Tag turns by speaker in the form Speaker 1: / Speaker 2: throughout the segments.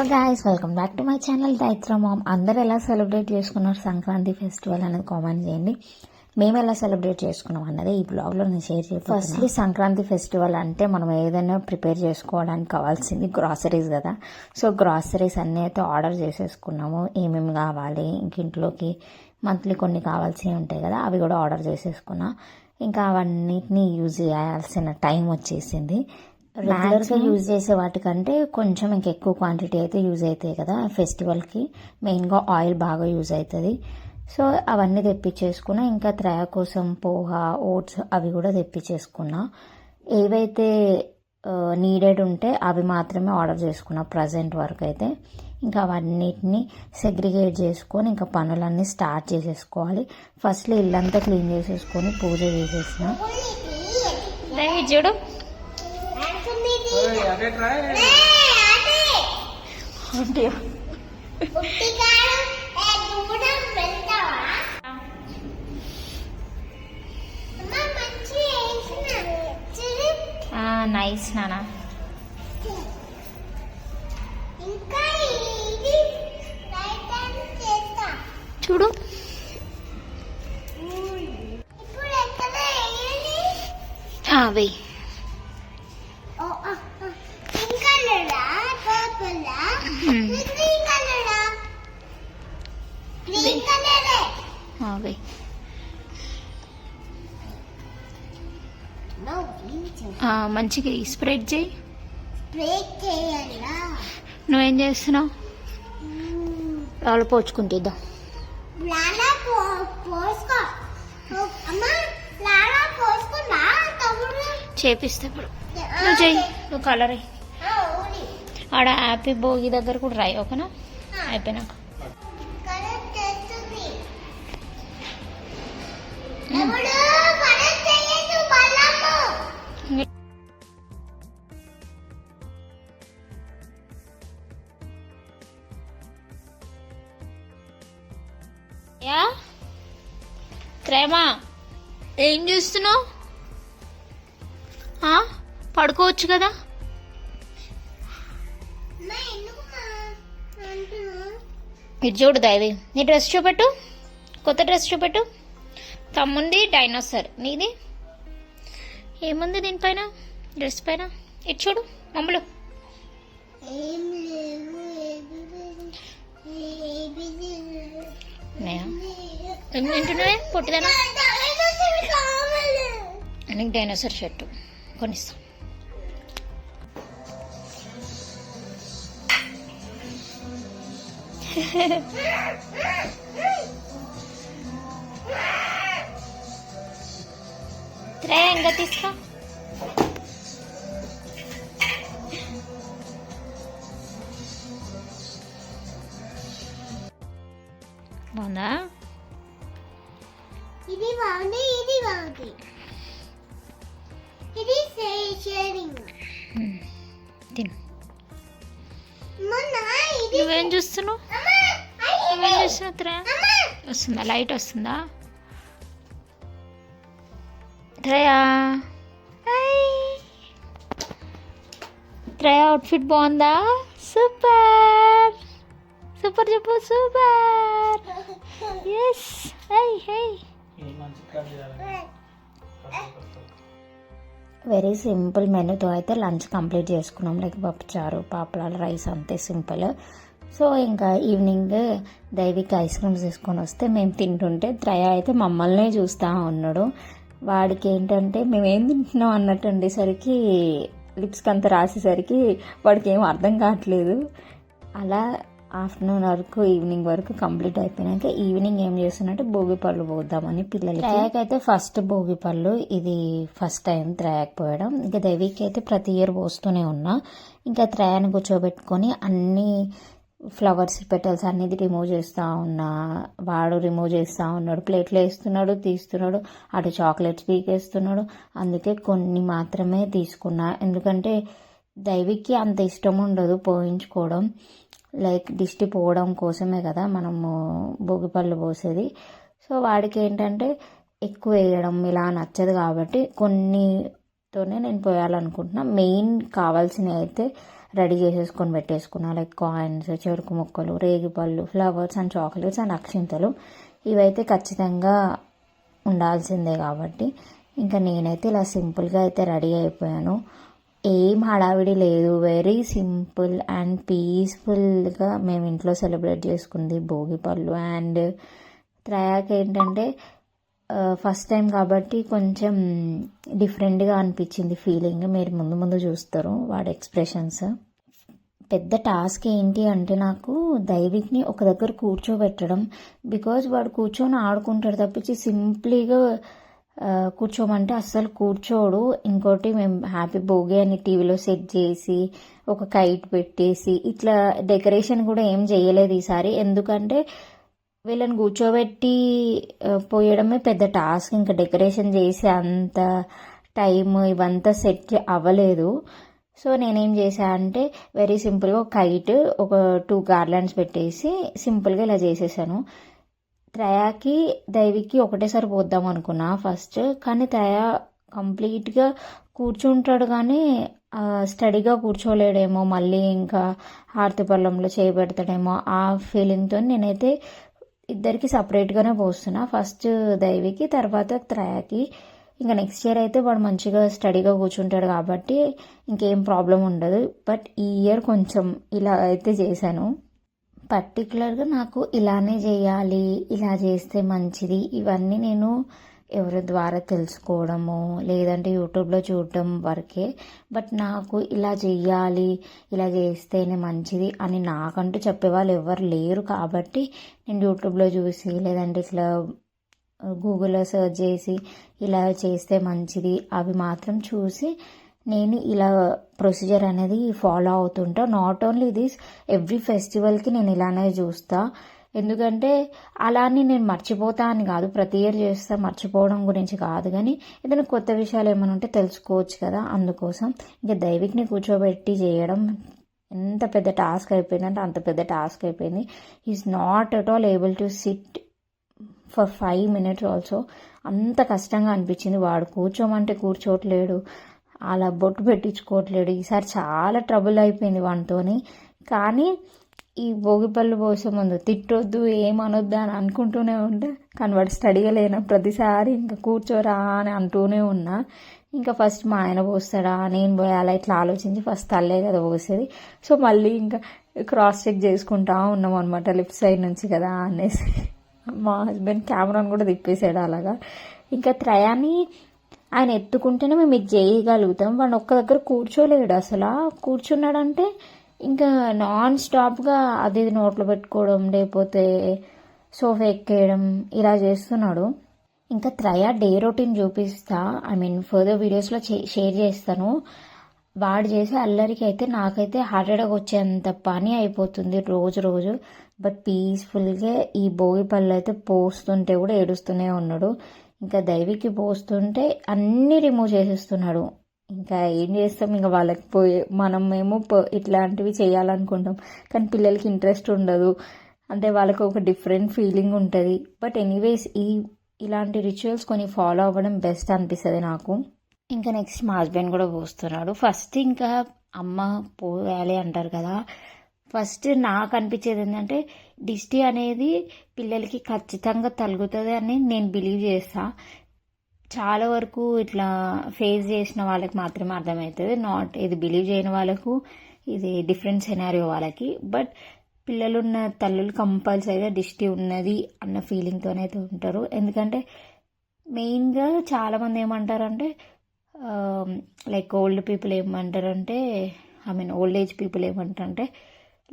Speaker 1: Hello guys, welcome back to my channel Daitra mom. అందరు ఎలా celebrate చేసుకున్నారు సంక్రాంతి ఫెస్టివల్ అనేది కామెంట్ చేయండి. మేము ఎలా సెలబ్రేట్ చేసుకున్నాం అన్నది ఈ బ్లాగ్లో నేను షేర్ చేస్తాను. ఫస్ట్లీ సంక్రాంతి ఫెస్టివల్ అంటే మనం ఏదైనా ప్రిపేర్ చేసుకోవడానికి కావాల్సింది గ్రాసరీస్ కదా. సో గ్రాసరీస్ అన్నీ అయితే ఆర్డర్ చేసేసుకున్నాము. ఏమేమి కావాలి, ఇంక ఇంట్లోకి మంత్లీ కొన్ని కావాల్సినవి ఉంటాయి కదా, అవి కూడా ఆర్డర్ చేసేసుకున్నా. ఇంకా అవన్నిటిని యూజ్ చేయాల్సిన టైం వచ్చేసింది. రెగ్యులర్గా యూజ్ చేసే వాటికంటే కొంచెం ఇంకెక్కువ క్వాంటిటీ అయితే యూజ్ అవుతాయి కదా ఫెస్టివల్కి. మెయిన్గా ఆయిల్ బాగా యూజ్ అవుతుంది. సో అవన్నీ తెప్పించేసుకున్నా. ఇంకా త్రయ కోసం పోహా, ఓట్స్ అవి కూడా తెప్పించేసుకున్నా. ఏవైతే నీడెడ్ ఉంటే అవి మాత్రమే ఆర్డర్ చేసుకున్నా ప్రజెంట్ వరకు అయితే. ఇంకా అవన్నిటిని సెగ్రిగేట్ చేసుకొని ఇంకా పనులన్నీ స్టార్ట్ చేసేసుకోవాలి. ఫస్ట్లో ఇల్లంతా క్లీన్ చేసేసుకొని పూజ చేసేసిన. చూడు నైస్ నానా. చూడు వెయ్యి. మంచిగా స్ప్రెడ్ చేయి. నువ్వేం చేస్తున్నావు? వాళ్ళు పోచుకుంటుందా? చేపిస్తే ఇప్పుడు నువ్వు చెయ్యి, నువ్వు కలర్ అయ్యి ఆడ హ్యాపీ భోగి దగ్గర కూడా రాయి. ఓకేనా? అయిపోయినాక ప్రేమా ఏం చూస్తున్నావు? పడుకోవచ్చు కదా. ఇది చూడు దైవి, నీ డ్రెస్ చూపెట్టు, కొత్త డ్రెస్ చూపెట్టు. తమ్ముంది డైనోసార్, నీది ఏముంది దీనిపైన, డ్రెస్ పైన? ఇటు చూడు మమ్మలు. ఏం తింటున్నావే పొట్టిదానా? నీకు డైనోసార్ షర్టు కొనిస్తా. ఇంకా తీసుకో. బాగుందా? ఇది బాగుంది, ఇది బాగుంది, ఇది షేరింగ్. తిను. నువ్వేం చూస్తున్నావు? నువ్వేం చూస్తున్నావు? త్రయ వస్తుందా? లైట్ వస్తుందా? త్రయా త్రయ అవుట్ఫిట్ బాగుందా? సూపర్ సూపర్ చెప్పు. Super. Yes. Hi hi. Very simple మెనూతో అయితే లంచ్ కంప్లీట్ చేసుకున్నాం. లైక్ పప్పుచారు, పాపడాలు, రైస్, అంతే సింపుల్. సో ఇంకా ఈవినింగ్ దైవిక్ ఐస్ క్రీమ్స్ తీసుకొని వస్తే మేము తింటుంటే త్రయ అయితే మమ్మల్నే చూస్తూ ఉన్నాడు. వాడికి ఏంటంటే మేమేం తింటున్నాం అన్నట్టు ఉండేసరికి లిప్స్కి అంతా రాసేసరికి వాడికి ఏం అర్థం కావట్లేదు. అలా ఆఫ్టర్నూన్ వరకు ఈవినింగ్ వరకు కంప్లీట్ అయిపోయినాక ఈవినింగ్ ఏం చేస్తున్నట్టు భోగి పళ్ళు పోద్దామని పిల్లలకి. త్రయాక్ అయితే ఫస్ట్ భోగి పళ్ళు, ఇది ఫస్ట్ టైం త్రయాక్ పోయడం. ఇంకా దేవికి అయితే ప్రతి ఇయర్ పోస్తూనే ఉన్నా. ఇంకా త్రయాన్ని కూర్చోబెట్టుకొని అన్ని ఫ్లవర్స్ పెటల్స్ అన్నిది రిమూవ్ చేస్తూ ఉన్నా. వాడు రిమూవ్ చేస్తూ ఉన్నాడు, ప్లేట్లో వేస్తున్నాడు, తీస్తున్నాడు, అటు చాక్లెట్స్ పీకేస్తున్నాడు. అందుకే కొన్ని మాత్రమే తీసుకున్నా, ఎందుకంటే దైవికి అంత ఇష్టం ఉండదు పోయించుకోవడం. లైక్ దిష్టి పోవడం కోసమే కదా మనము భోగిపళ్ళు పోసేది. సో వాడికి ఏంటంటే ఎక్కువ వేయడం ఇలా నచ్చదు కాబట్టి కొన్నితోనే నేను పోయాలనుకుంటున్నా. మెయిన్ కావాల్సినవి అయితే రెడీ చేసేసుకొని పెట్టేసుకున్నా. లైక్ కాయిన్స్, చెరుకు ముక్కలు, రేగిపళ్ళు, ఫ్లవర్స్ అండ్ చాక్లెట్స్ అండ్ అక్షింతలు. ఇవైతే ఖచ్చితంగా ఉండాల్సిందే కాబట్టి ఇంకా నేనైతే ఇలా సింపుల్గా అయితే రెడీ అయిపోయాను. ఏం హడావిడి లేదు, వెరీ సింపుల్ అండ్ పీస్ఫుల్గా మేము ఇంట్లో సెలబ్రేట్ చేసుకుంది భోగి పళ్ళు. అండ్ త్రయాకి ఏంటంటే ఫస్ట్ టైం కాబట్టి కొంచెం డిఫరెంట్గా అనిపించింది ఫీలింగ్. మీరు ముందు ముందు చూస్తారు వాడి ఎక్స్ప్రెషన్స్. పెద్ద టాస్క్ ఏంటి అంటే నాకు దైవిక్ని ఒక దగ్గర కూర్చోబెట్టడం. బికాజ్ వాడు కూర్చొని ఆడుకుంటాడు తప్పించి సింప్లీగా కూర్చోమంటే అస్సలు కూర్చోడు. ఇంకోటి మేము హ్యాపీ భోగి అని టీవీలో సెట్ చేసి ఒక కైట్ పెట్టేసి ఇట్లా డెకరేషన్ కూడా ఏం చేయలేదు ఈసారి. ఎందుకంటే వీళ్ళని కూర్చోబెట్టి పోయడమే పెద్ద టాస్క్. ఇంకా డెకరేషన్ చేసి అంత టైం ఇవంతా సెట్ అవ్వలేదు. సో నేనేం చేశా అంటే వెరీ సింపుల్గా ఒక కైట్, ఒక 2 గార్లాండ్స్ పెట్టేసి సింపుల్గా ఇలా చేసేసాను. త్రయాకి దైవికి ఒకటేసారి పోద్దాం అనుకున్నా ఫస్ట్. కానీ త్రయ కంప్లీట్గా కూర్చుంటాడు కానీ స్టడీగా కూర్చోలేడేమో, మళ్ళీ ఇంకా హారతి పళ్ళంలో చేయబెడతాడేమో ఆ ఫీలింగ్తో నేనైతే ఇద్దరికి సపరేట్గానే పోస్తున్నా. ఫస్ట్ దైవికి, తర్వాత త్రయాకి. ఇంకా నెక్స్ట్ ఇయర్ అయితే వాడు మంచిగా స్టడీగా కూర్చుంటాడు కాబట్టి ఇంకేం ప్రాబ్లం ఉండదు. బట్ ఈ ఇయర్ కొంచెం ఇలా అయితే చేశాను. పర్టికులర్గా నాకు ఇలానే చేయాలి, ఇలా చేస్తే మంచిది, ఇవన్నీ నేను ఎవరి ద్వారా తెలుసుకోవడము లేదంటే యూట్యూబ్లో చూడటం వరకే. బట్ నాకు ఇలా చెయ్యాలి, ఇలా చేస్తేనే మంచిది అని నాకంటూ చెప్పేవాళ్ళు ఎవరు లేరు కాబట్టి నేను యూట్యూబ్లో చూసి లేదంటే ఇట్లా గూగుల్లో సెర్చ్ చేసి ఇలా చేస్తే మంచిది అవి మాత్రం చూసి నేను ఇలా ప్రొసీజర్ అనేది ఫాలో అవుతుంటా. నాట్ ఓన్లీ దిస్, ఎవ్రీ ఫెస్టివల్కి నేను ఇలానే చూస్తా. ఎందుకంటే అలానే నేను మర్చిపోతా అని కాదు, ప్రతి ఇయర్ చేస్తా, మర్చిపోవడం గురించి కాదు. కానీ ఏదైనా కొత్త విషయాలు ఏమైనా ఉంటే తెలుసుకోవచ్చు కదా, అందుకోసం. ఇంకా దైవిక్ని కూర్చోబెట్టి చేయడం ఎంత పెద్ద టాస్క్ అయిపోయిందంటే అంత పెద్ద టాస్క్ అయిపోయింది. Is not at all able to SIT for 5 minutes also. అంత కష్టంగా అనిపించింది. వాడు కూర్చోమంటే కూర్చోట్లేడు, అలా బొట్టు పెట్టించుకోవట్లేడు. ఈసారి చాలా ట్రబుల్ అయిపోయింది వానితోని. కానీ ఈ భోగిపళ్ళు పోసే ముందు తిట్టొద్దు ఏమనొద్దు అని అనుకుంటూనే ఉంటే, కానీ వాడు స్టడీగా లేన ప్రతిసారి ఇంకా కూర్చోరా అని అంటూనే ఉన్నా. ఇంకా ఫస్ట్ మా ఆయన పోస్తాడా నేను పోయాలా ఇట్లా ఆలోచించి ఫస్ట్ తల్లే కదా పోసేది. సో మళ్ళీ ఇంకా క్రాస్ చెక్ చేసుకుంటా ఉన్నాం అనమాట, లెఫ్ట్ సైడ్ నుంచి కదా అనేసి. మా హస్బెండ్ కెమెరాను కూడా తిప్పేసాడు అలాగా. ఇంకా త్రయాన్ని ఆయన ఎత్తుకుంటేనే మేము ఇది చేయగలుగుతాం. వాడు ఒక్క దగ్గర కూర్చోలేడు అసలు. కూర్చున్నాడంటే ఇంకా నాన్ స్టాప్గా అది నోట్లో పెట్టుకోవడం లేకపోతే సోఫా ఎక్కేయడం ఇలా చేస్తున్నాడు. ఇంకా త్రయ డే రొటీన్ చూపిస్తా, ఫర్దర్ వీడియోస్లో షేర్ చేస్తాను. వాడు చేసే అల్లరికి అయితే నాకైతే హార్ట్ అటాక్ వచ్చేంత పని అయిపోతుంది రోజు. బట్ పీస్ఫుల్గా ఈ భోగి పళ్ళు అయితే పోస్తుంటే కూడా ఏడుస్తూనే ఉన్నాడు. ఇంకా దైవికి పోస్తుంటే అన్నీ రిమూవ్ చేసేస్తున్నాడు. ఇంకా ఏం చేస్తాం, ఇంకా వాళ్ళకి మనమేమో ఇట్లాంటివి చేయాలనుకుంటాం కానీ పిల్లలకి ఇంట్రెస్ట్ ఉండదు. అంటే వాళ్ళకి ఒక డిఫరెంట్ ఫీలింగ్ ఉంటుంది. బట్ ఎనీవేస్ ఇలాంటి రిచువల్స్ కొన్ని ఫాలో అవ్వడం బెస్ట్ అనిపిస్తుంది నాకు. ఇంకా నెక్స్ట్ మా హస్బెండ్ కూడా పోస్తున్నాడు. ఫస్ట్ ఇంకా అమ్మ పోయాలి అంటారు కదా, ఫస్ట్ నాకు అనిపించేది ఏంటంటే దిష్టి అనేది పిల్లలకి ఖచ్చితంగా తగులుతుంది అని నేను బిలీవ్ చేస్తా. చాలా వరకు ఇట్లా ఫేస్ చేసిన వాళ్ళకి మాత్రమే అర్థమవుతుంది, నాట్ ఇది బిలీవ్ చేయని వాళ్ళకు ఇది డిఫరెంట్ సినారియో వాళ్ళకి. బట్ పిల్లలున్న తల్లులు కంపల్సరీగా దిష్టి ఉన్నది అన్న ఫీలింగ్తోనైతే ఉంటారు. ఎందుకంటే మెయిన్గా చాలామంది ఏమంటారంటే లైక్ ఓల్డ్ పీపుల్ ఏమంటారంటే ఓల్డ్ ఏజ్ పీపుల్ ఏమంటారంటే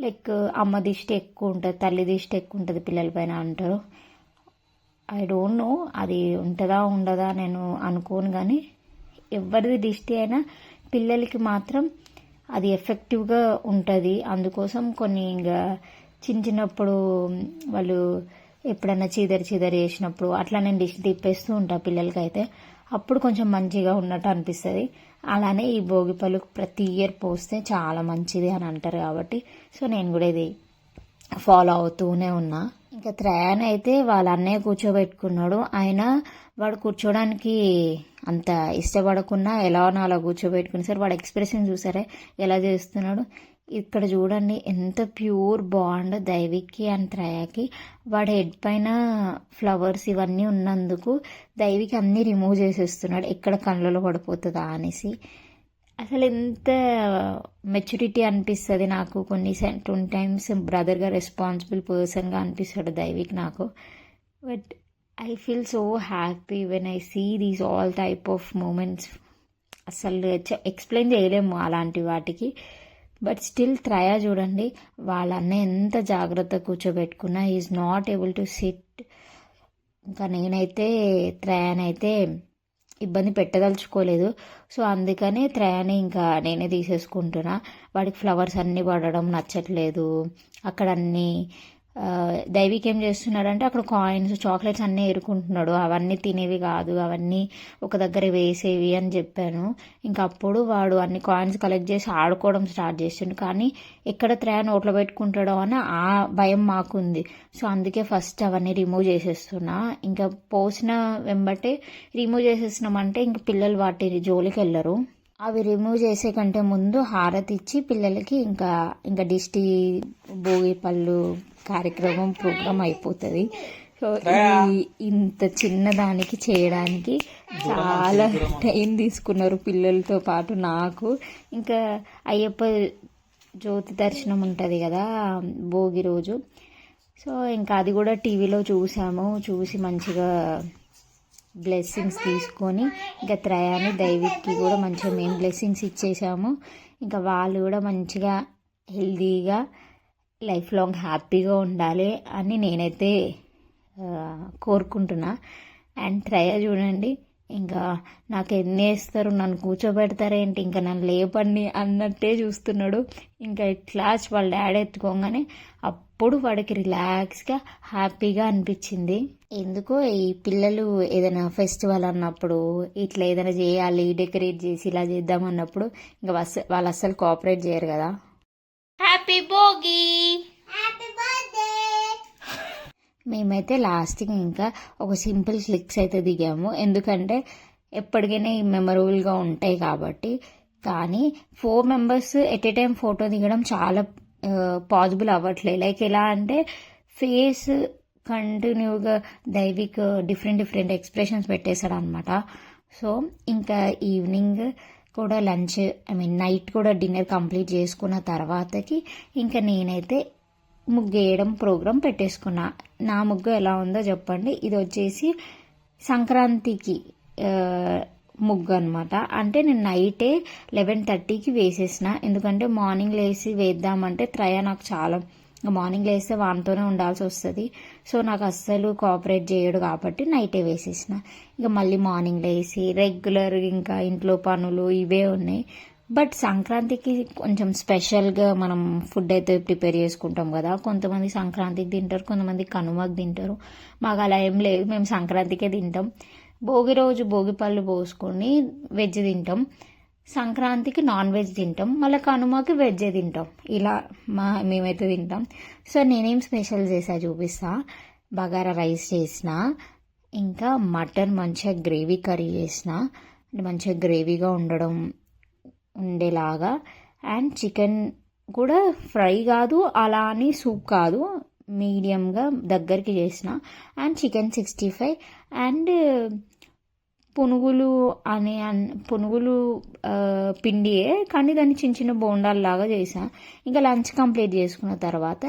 Speaker 1: లైక్ అమ్మ దిష్టి ఎక్కువ ఉంటుంది, తల్లి దిష్టి ఎక్కువ ఉంటుంది పిల్లల పైన అంటారు. ఐ డోంట్ నో అది ఉంటుందా ఉండదా నేను అనుకోను, కానీ ఎవరిది దిష్టి అయినా పిల్లలకి మాత్రం అది ఎఫెక్టివ్గా ఉంటుంది. అందుకోసం కొన్ని ఇంకా చిన్నప్పుడు వాళ్ళు ఎప్పుడైనా చీదరి చేసినప్పుడు అట్లా నేను దిష్టి తిప్పేస్తూ ఉంటాను పిల్లలకి. అయితే అప్పుడు కొంచెం మంచిగా ఉన్నట్టు అనిపిస్తుంది. అలానే ఈ భోగిపళ్ళు ప్రతి ఇయర్ పోస్తే చాలా మంచిది అని అంటారు కాబట్టి సో నేను కూడా ఇది ఫాలో అవుతూనే ఉన్నా. ఇంకా త్రయాన్ అయితే వాళ్ళ అన్నయ్య కూర్చోబెట్టుకున్నాడు. ఆయన వాడు కూర్చోడానికి అంత ఇష్టపడకున్నా ఎలా అలా కూర్చోబెట్టుకుని సార్ వాడు ఎక్స్ప్రెషన్ చూసారే ఎలా చేస్తున్నాడు. ఇక్కడ చూడండి ఎంత ప్యూర్ బాండ్ దైవికి అండ్ త్రయాకి. వాడి హెడ్ పైన ఫ్లవర్స్ ఇవన్నీ ఉన్నందుకు దైవికి అన్నీ రిమూవ్ చేసేస్తున్నాడు ఎక్కడ కళ్ళలో పడిపోతుందా అనేసి. అసలు ఎంత మెచ్యూరిటీ అనిపిస్తుంది నాకు. కొన్ని టైమ్స్ బ్రదర్గా రెస్పాన్సిబుల్ పర్సన్గా అనిపిస్తాడు దైవిక్ నాకు. But I feel so happy when I see these all type of moments. అసలు ఎక్స్ప్లెయిన్ చేయలేము అలాంటి వాటికి. బట్ స్టిల్ త్రయా చూడండి వాళ్ళ అన్న ఎంత జాగ్రత్తగా కూర్చోబెట్టుకున్నా is not able to sit. ఇంకా నేనైతే త్రయానైతే ఇబ్బంది పెట్టదలుచుకోలేదు. సో అందుకనే త్రయాని ఇంకా నేనే తీసేసుకుంటున్నా. వాడికి ఫ్లవర్స్ అన్నీ పడడం నచ్చట్లేదు. అక్కడ అన్నీ దైవిక్ ఏం చేస్తున్నాడంటే అక్కడ కాయిన్స్ చాక్లెట్స్ అన్నీ ఏరుకుంటున్నాడు. అవన్నీ తినేవి కాదు, అవన్నీ ఒక దగ్గర వేసేవి అని చెప్పాను. ఇంకా అప్పుడు వాడు అన్ని కాయిన్స్ కలెక్ట్ చేసి ఆడుకోవడం స్టార్ట్ చేసిండు. కానీ ఎక్కడ త్రయా నోట్లో పెట్టుకుంటాడో అని ఆ భయం మాకుంది. సో అందుకే ఫస్ట్ అవన్నీ రిమూవ్ చేసేస్తున్నా. ఇంకా పోసిన వెంబటే రిమూవ్ చేసేస్తున్నామంటే ఇంక పిల్లలు వాటి జోలికి వెళ్ళరు. అవి రిమూవ్ చేసే కంటే ముందు హారతి ఇచ్చి పిల్లలకి ఇంకా దిష్టి భోగి పళ్ళు కార్యక్రమం ప్రోగ్రామ్ అయిపోతుంది. సో ఇంత చిన్నదానికి చేయడానికి చాలా టైం తీసుకున్నారు పిల్లలతో పాటు నాకు. ఇంకా అయ్యప్ప జ్యోతి దర్శనం ఉంటుంది కదా భోగి రోజు. సో ఇంకా అది కూడా టీవీలో చూసి మంచిగా బ్లెస్సింగ్స్ తీసుకొని ఇంకా త్రయాని దైవిక్కి కూడా మంచిగా మేము బ్లెస్సింగ్స్ ఇచ్చేసాము. ఇంకా వాళ్ళు కూడా మంచిగా హెల్దీగా లైఫ్ లాంగ్ హ్యాపీగా ఉండాలి అని నేనైతే కోరుకుంటున్నా. అండ్ త్రయ చూడండి ఇంకా నాకు ఎన్ని వేస్తారు, నన్ను కూర్చోబెడతారేంటి, ఇంకా నన్ను లేపండి అన్నట్టే చూస్తున్నాడు. ఇంకా క్లాస్ వాళ్ళ డాడీ ఎత్తుకోగానే అప్పుడు వాడికి రిలాక్స్గా హ్యాపీగా అనిపించింది. ఎందుకో ఈ పిల్లలు ఏదైనా ఫెస్టివల్ అన్నప్పుడు ఇట్లా ఏదైనా చేయాలి డెకరేట్ చేసి ఇలా చేద్దాం అన్నప్పుడు ఇంకా వాళ్ళు అస్సలు కోఆపరేట్ చేయరు కదా. హ్యాపీ భోగి, మేమైతే లాస్ట్కి ఇంకా ఒక సింపుల్ క్లిక్స్ అయితే దిగాము. ఎందుకంటే ఎప్పటికైనా మెమరబుల్గా ఉంటాయి కాబట్టి. కానీ 4 members at a time photo దిగడం చాలా పాసిబుల్ అవ్వట్లేదు. లైక్ ఎలా అంటే ఫేస్ కంటిన్యూగా దైవిక్ డిఫరెంట్ ఎక్స్ప్రెషన్స్ పెట్టేశాడు అనమాట. సో ఇంకా ఈవినింగ్ కూడా లంచ్ నైట్ కూడా డిన్నర్ కంప్లీట్ చేసుకున్న తర్వాతకి ఇంకా నేనైతే ముగ్గేయడం ప్రోగ్రాం పెట్టేసుకున్నా. నా ముగ్గు ఎలా ఉందో చెప్పండి. ఇది వచ్చేసి సంక్రాంతికి ముగ్గు అనమాట. అంటే నేను నైటే 11:30కి వేసేసిన. ఎందుకంటే మార్నింగ్ లేసి వేద్దామంటే త్రయ నాకు చాలా మార్నింగ్ లేస్తే వానితోనే ఉండాల్సి వస్తుంది. సో నాకు అస్సలు కోఆపరేట్ చేయడు కాబట్టి నైటే వేసేసిన. ఇక మళ్ళీ మార్నింగ్ లేసి రెగ్యులర్ ఇంకా ఇంట్లో పనులు ఇవే ఉన్నాయి. బట్ సంక్రాంతికి కొంచెం స్పెషల్గా మనం ఫుడ్ అయితే ప్రిపేర్ చేసుకుంటాం కదా. కొంతమంది సంక్రాంతికి తింటారు, కొంతమంది కనుమకి తింటారు. మాకు అలా ఏం లేదు, మేము సంక్రాంతికే తింటాం. భోగి రోజు భోగి పళ్ళు పోసుకొని వెజ్ తింటాం, సంక్రాంతికి నాన్ వెజ్ తింటాం, మళ్ళీ కనుమకి వెజ్ తింటాం. ఇలా మేమైతే తింటాం. సో నేనేం స్పెషల్ చేసా చూపిస్తా. బగారా రైస్ చేసిన, ఇంకా మటన్ మంచిగా గ్రేవీ కర్రీ చేసిన, అంటే మంచిగా గ్రేవీగా ఉండేలాగా. అండ్ చికెన్ కూడా ఫ్రై కాదు అలా అని సూప్ కాదు, మీడియంగా దగ్గరికి చేసిన. అండ్ చికెన్ 65 అండ్ పునుగులు పిండియే కానీ దాన్ని చిన్న బోండాల్లాగా చేసాను. ఇంకా లంచ్ కంప్లీట్ చేసుకున్న తర్వాత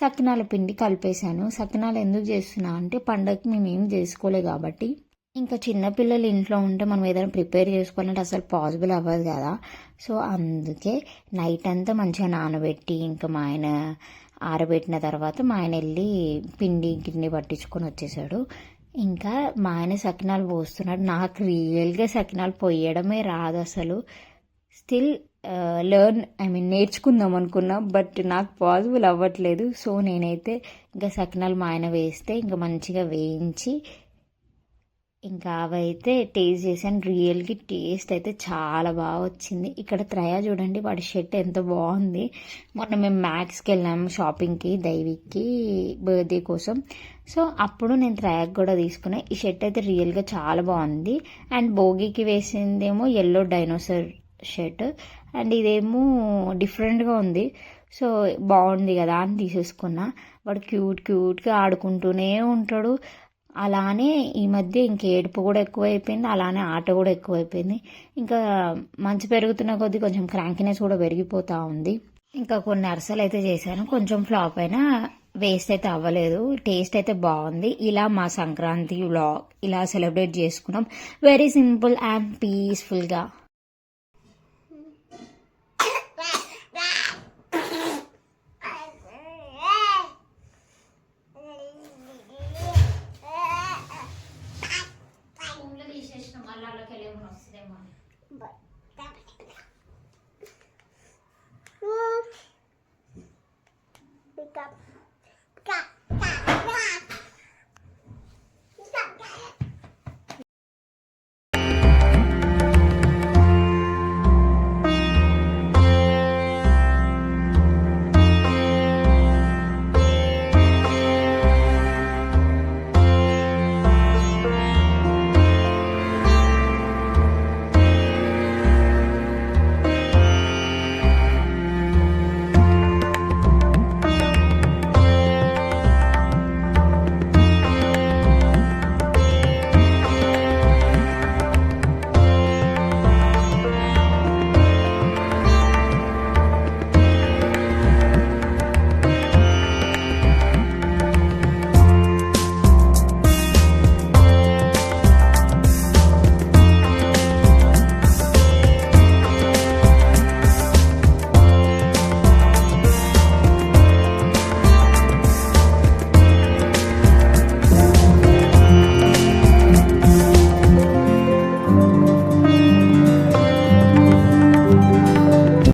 Speaker 1: సకినాల పిండి కలిపేశాను. సకినాలు ఎందుకు చేస్తున్నా అంటే పండగకి మేము ఏం చేసుకోలే కాబట్టి. ఇంకా చిన్నపిల్లలు ఇంట్లో ఉంటే మనం ఏదైనా ప్రిపేర్ చేసుకోవాలంటే అసలు పాసిబుల్ అవ్వదు కదా. సో అందుకే నైట్ అంతా మంచిగా నానబెట్టి ఇంకా మా ఆయన ఆరబెట్టిన తర్వాత మా ఆయన వెళ్ళి గిన్నె పట్టించుకొని వచ్చేసాడు. ఇంకా మా ఆయన సకినాలు పోస్తున్నాడు. నాకు రియల్గా సకినాలు పోయడమే రాదు అసలు. స్టిల్ నేర్చుకుందాం అనుకున్నా, బట్ నాకు పాసిబుల్ అవ్వట్లేదు. సో నేనైతే ఇంకా సకినాలు మా ఆయన వేస్తే ఇంకా మంచిగా వేయించి ఇంకా అవైతే టేస్ట్ చేశాను. రియల్గా టేస్ట్ అయితే చాలా బాగా వచ్చింది. ఇక్కడ త్రయ చూడండి, వాడి షర్ట్ ఎంత బాగుంది. మొన్న మేము మ్యాక్స్కి వెళ్ళాము షాపింగ్కి దైవికి బర్త్డే కోసం. సో అప్పుడు నేను త్రయాకి కూడా తీసుకున్నాను. ఈ షర్ట్ అయితే రియల్గా చాలా బాగుంది. అండ్ భోగికి వేసిందేమో ఎల్లో డైనోసర్ షర్ట్, అండ్ ఇదేమో డిఫరెంట్గా ఉంది. సో బాగుంది కదా అని తీసేసుకున్నా. వాడు క్యూట్గా ఆడుకుంటూనే ఉంటాడు. అలానే ఈ మధ్య ఇంక ఏడుపు కూడా ఎక్కువైపోయింది, అలానే ఆట కూడా ఎక్కువైపోయింది. ఇంకా మంచి పెరుగుతున్న కొద్దీ కొంచెం క్రాంకినెస్ కూడా పెరిగిపోతూ ఉంది. ఇంకా కొన్ని అరసలు అయితే చేశాను, కొంచెం ఫ్లాప్ అయినా వేస్ట్ అయితే అవ్వలేదు. టేస్ట్ అయితే బాగుంది. ఇలా మా సంక్రాంతి వ్లాగ్ ఇలా సెలబ్రేట్ చేసుకున్నాం, వెరీ సింపుల్ అండ్ పీస్ఫుల్గా.